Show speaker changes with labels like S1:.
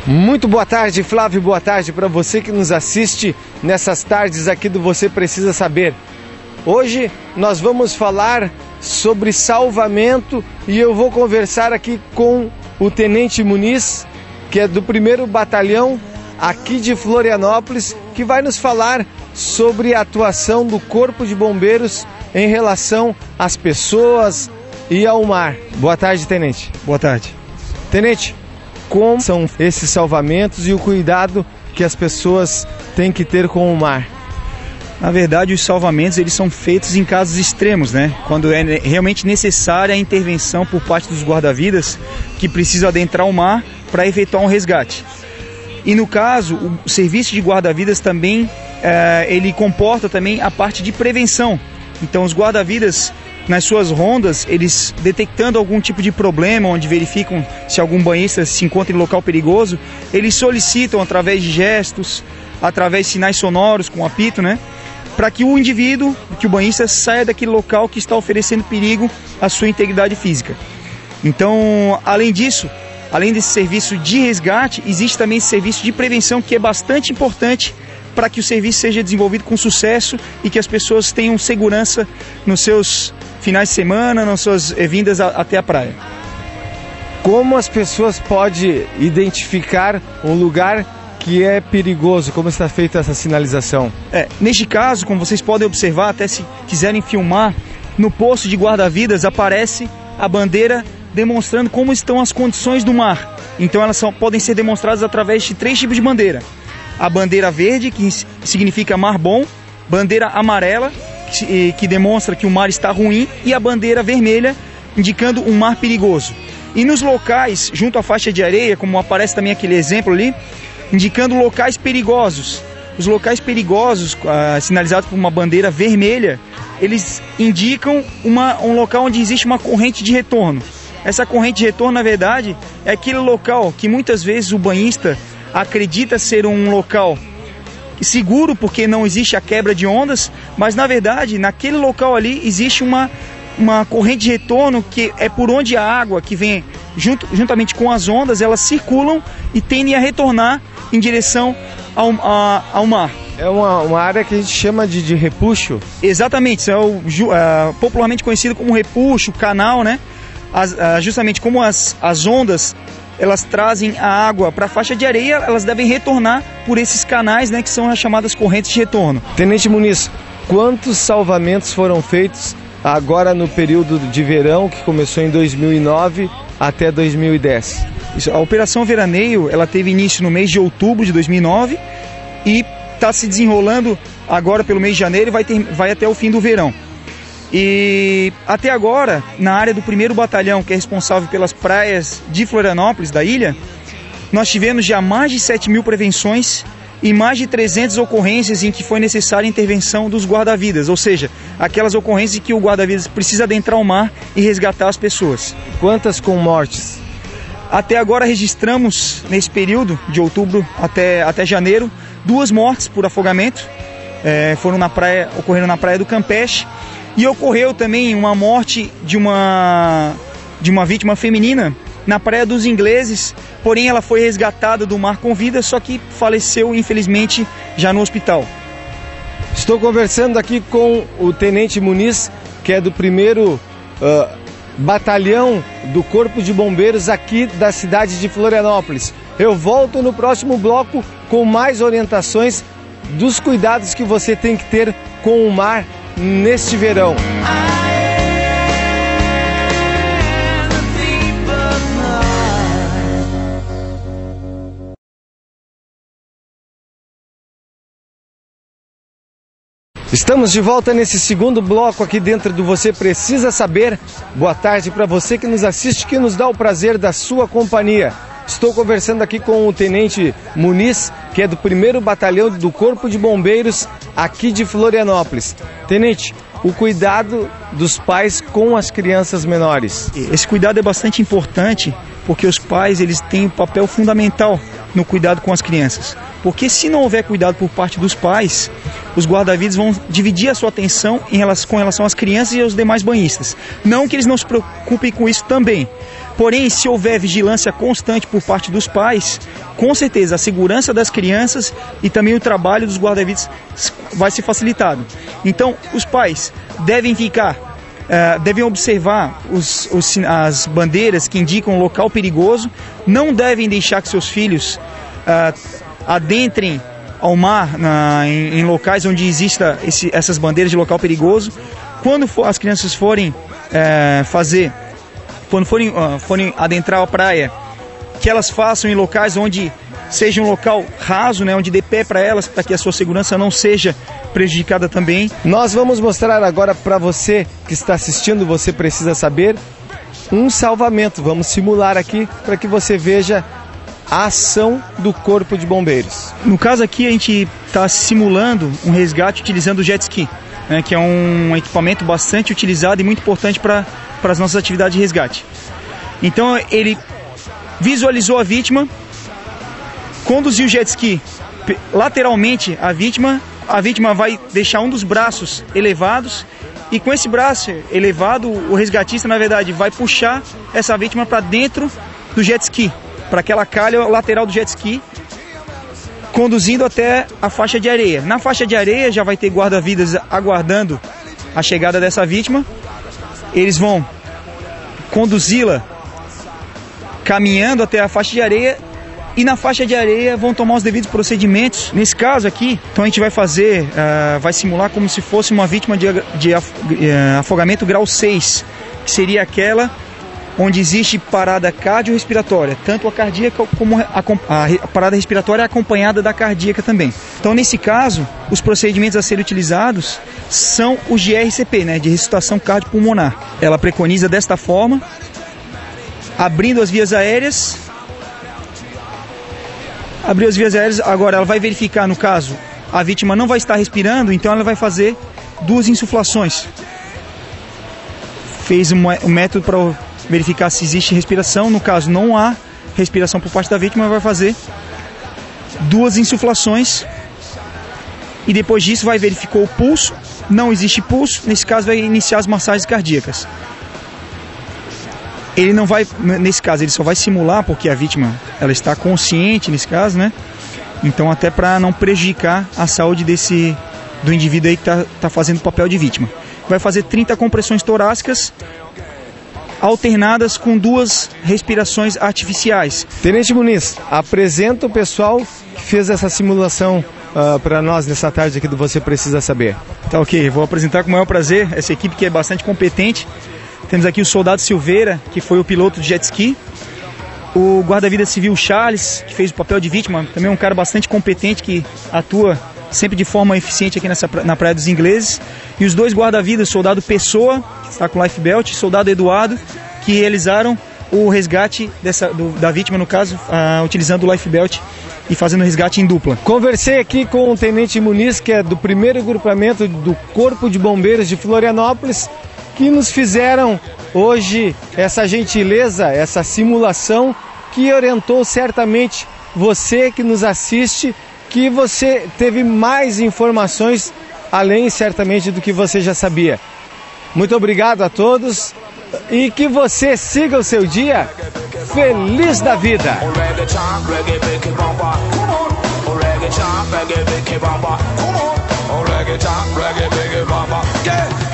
S1: Muito boa tarde, Flávio, boa tarde para você que nos assiste nessas tardes aqui do Você Precisa Saber. Hoje nós vamos falar sobre salvamento e eu vou conversar aqui com o Tenente Muniz, que é do 1º Batalhão aqui de Florianópolis, que vai nos falar sobre a atuação do Corpo de Bombeiros em relação às pessoas e ao mar. Boa tarde, Tenente.
S2: Boa tarde.
S1: Tenente, como são esses salvamentos e o cuidado que as pessoas têm que ter com o mar?
S2: Na verdade, os salvamentos eles são feitos em casos extremos, né? Quando é realmente necessária a intervenção por parte dos guarda-vidas que precisam adentrar o mar para efetuar um resgate. E no caso, o serviço de guarda-vidas também ele comporta também a parte de prevenção. Então, os guarda-vidas nas suas rondas, eles detectando algum tipo de problema, onde verificam se algum banhista se encontra em local perigoso, eles solicitam através de gestos, através de sinais sonoros com apito, né? Para que o indivíduo, que o banhista saia daquele local que está oferecendo perigo à sua integridade física. Então, além disso, além desse serviço de resgate, existe também esse serviço de prevenção que é bastante importante para que o serviço seja desenvolvido com sucesso e que as pessoas tenham segurança nos seus finais de semana, nas suas vindas até a praia.
S1: Como as pessoas podem identificar um lugar que é perigoso? Como está feita essa sinalização?
S2: Neste caso, como vocês podem observar, até se quiserem filmar, no posto de guarda-vidas aparece a bandeira demonstrando como estão as condições do mar. Então elas podem ser demonstradas através de 3 tipos de bandeira. A bandeira verde, que significa mar bom, bandeira amarela, que demonstra que o mar está ruim, e a bandeira vermelha, indicando um mar perigoso. E nos locais, junto à faixa de areia, como aparece também aquele exemplo ali, indicando locais perigosos. Os locais perigosos, sinalizados por uma bandeira vermelha, eles indicam um local onde existe uma corrente de retorno. Essa corrente de retorno, na verdade, é aquele local que muitas vezes o banhista acredita ser um local seguro porque não existe a quebra de ondas, mas na verdade naquele local ali existe uma corrente de retorno que é por onde a água que vem juntamente com as ondas, elas circulam e tendem a retornar em direção ao mar.
S1: É uma área que a gente chama de repuxo?
S2: Exatamente, isso é popularmente conhecido como repuxo, canal, né? Justamente como as ondas elas trazem a água para a faixa de areia, elas devem retornar por esses canais, né, que são as chamadas correntes de retorno.
S1: Tenente Muniz, quantos salvamentos foram feitos agora no período de verão, que começou em 2009 até 2010?
S2: A Operação Veraneio ela teve início no mês de outubro de 2009 e está se desenrolando agora pelo mês de janeiro e vai até o fim do verão. E até agora, na área do 1º Batalhão, que é responsável pelas praias de Florianópolis, da ilha, nós tivemos já mais de 7.000 prevenções e mais de 300 ocorrências em que foi necessária a intervenção dos guarda-vidas, ou seja, aquelas ocorrências em que o guarda-vidas precisa adentrar o mar e resgatar as pessoas. Quantas com mortes? Até agora registramos, nesse período, de outubro até janeiro, 2 mortes por afogamento, ocorreram na praia do Campeche. E ocorreu também uma morte de uma vítima feminina na Praia dos Ingleses, porém ela foi resgatada do mar com vida, só que faleceu infelizmente já no hospital.
S1: Estou conversando aqui com o Tenente Muniz, que é do 1º Batalhão do Corpo de Bombeiros aqui da cidade de Florianópolis. Eu volto no próximo bloco com mais orientações dos cuidados que você tem que ter com o mar neste verão. Estamos de volta nesse segundo bloco aqui dentro do Você Precisa Saber. Boa tarde para você que nos assiste, que nos dá o prazer da sua companhia. Estou conversando aqui com o Tenente Muniz, que é do 1º Batalhão do Corpo de Bombeiros aqui de Florianópolis. Tenente, o cuidado dos pais com as crianças menores.
S2: Esse cuidado é bastante importante porque os pais eles têm um papel fundamental no cuidado com as crianças. Porque se não houver cuidado por parte dos pais, os guarda-vidas vão dividir a sua atenção com relação às crianças e aos demais banhistas. Não que eles não se preocupem com isso também, Porém, se houver vigilância constante por parte dos pais, com certeza a segurança das crianças e também o trabalho dos guarda-vidas vai ser facilitado. Então, os pais devem devem observar as bandeiras que indicam local perigoso, não devem deixar que seus filhos adentrem ao mar em locais onde existam essas bandeiras de local perigoso. Quando as crianças forem forem adentrar a praia, que elas façam em locais onde seja um local raso, né, onde dê pé para elas, para que a sua segurança não seja prejudicada também.
S1: Nós vamos mostrar agora para você que está assistindo, você precisa saber, um salvamento. Vamos simular aqui para que você veja a ação do Corpo de Bombeiros.
S2: No caso aqui a gente está simulando um resgate utilizando o jet ski, né, que é um equipamento bastante utilizado e muito importante para as nossas atividades de resgate. Então ele visualizou a vítima, conduziu o jet ski lateralmente à vítima, a vítima vai deixar um dos braços elevados e com esse braço elevado o resgatista na verdade vai puxar essa vítima para dentro do jet ski, para aquela calha lateral do jet ski, conduzindo até a faixa de areia. Na faixa de areia já vai ter guarda-vidas aguardando a chegada dessa vítima. Eles vão conduzi-la caminhando até a faixa de areia e na faixa de areia vão tomar os devidos procedimentos. Nesse caso aqui, então a gente vai vai simular como se fosse uma vítima de afogamento grau 6, que seria aquela onde existe parada cardiorrespiratória, tanto a cardíaca como a parada respiratória é acompanhada da cardíaca também. Então, nesse caso, os procedimentos a serem utilizados são os de RCP, né, de ressuscitação cardiopulmonar. Ela preconiza desta forma, abrindo as vias aéreas. Abriu as vias aéreas, agora ela vai verificar, no caso, a vítima não vai estar respirando, então ela vai fazer 2 insuflações. Fez um método para verificar se existe respiração. No caso não há respiração por parte da vítima, vai fazer 2 insuflações e depois disso vai verificar o pulso. Não existe pulso, nesse caso vai iniciar as massagens cardíacas. Ele não vai, nesse caso ele só vai simular porque a vítima ela está consciente nesse caso, né? Então até para não prejudicar a saúde do indivíduo aí que tá fazendo o papel de vítima. Vai fazer 30 compressões torácicas alternadas com 2 respirações artificiais.
S1: Tenente Muniz, apresenta o pessoal que fez essa simulação para nós nessa tarde aqui do Você Precisa Saber.
S2: Tá ok, vou apresentar com o maior prazer essa equipe que é bastante competente. Temos aqui o soldado Silveira, que foi o piloto de jet ski, o guarda-vida civil Charles, que fez o papel de vítima, também é um cara bastante competente que atua sempre de forma eficiente aqui na Praia dos Ingleses, e os 2 guarda-vidas, soldado Pessoa, que está com life belt, e soldado Eduardo, que realizaram o resgate da vítima, no caso, utilizando o life belt e fazendo o resgate em dupla.
S1: Conversei aqui com o Tenente Muniz, que é do 1º grupamento do Corpo de Bombeiros de Florianópolis, que nos fizeram hoje essa gentileza, essa simulação que orientou certamente você que nos assiste, que você teve mais informações além certamente do que você já sabia. Muito obrigado a todos e que você siga o seu dia feliz da vida.
S3: Reggae,